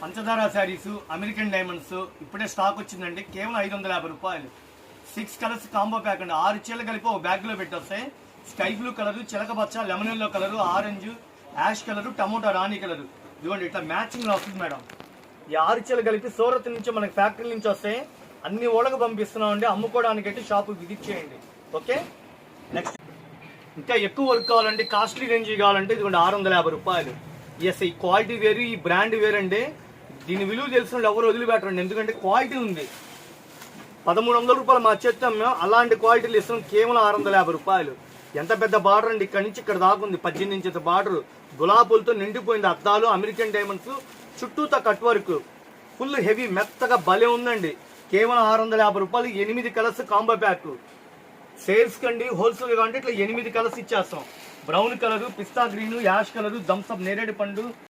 పంచదార saris, American diamonds ఇప్పుడే stock వచ్చిందండి. కేవలం 550 రూపాయలు. 6 కలర్స్ కాంబో ప్యాక్ అండి. 6 చీరలు కలిపి ఒక బ్యాగ్లో పెట్టొస్తాయి. స్కై బ్లూ కలరు, చిలకపచ్చ, lemon yellow colour, orange, ash colour, tomato రాణి కలరు. ఇదిగోండి ఇట్లా మ్యాచింగ్లో వస్తుంది మేడం. ఈ 6 చీరలు కలిపి సూరత్ నుంచి మనకి ఫ్యాక్టరీ నుంచి వస్తాయి. అన్ని ఓళ్ళకు పంపిస్తున్నామండి. అమ్ముకోవడానికి అయితే షాపు విజిట్ చేయండి. ఓకే, నెక్స్ట్ ఇంకా ఎక్కువ వర్క్ కావాలంటే, కాస్ట్లీ రేంజ్ కావాలంటే ఇదిగోండి 650 రూపాయలు. ఎస్, ఈ క్వాలిటీ వేరు, ఈ బ్రాండ్ వేరు అండి. దీని విలువ తెలిసిన వాళ్ళు ఎవరు వదిలిపెట్టరండి, ఎందుకంటే క్వాలిటీ ఉంది. 1300 రూపాయలు మా చేతి అమ్మాం, అలాంటి క్వాలిటీలు ఇస్తున్నాం కేవలం 650 రూపాయలు. ఎంత పెద్ద బార్డర్ అండి, ఇక్కడ నుంచి ఇక్కడ దాకా ఉంది. 18 ఇంచెల బార్డర్, గులాబులతో నిండిపోయింది. అద్దాలు, అమెరికన్ డైమండ్స్, చుట్టూతో కట్ వర్క్, ఫుల్ హెవీ మెత్తగా భలే ఉందండి. కేవలం 650 రూపాయలు. 8 కలర్స్ కాంబో ప్యాక్. సేల్స్ కండి, హోల్సేల్ కావాలంటే ఇట్లా 8 కలర్స్ ఇచ్చేస్తాం. బ్రౌన్ కలరు, పిస్తా గ్రీన్, యాష్ కలరు, థమ్స్అప్ నేరేడు పండు,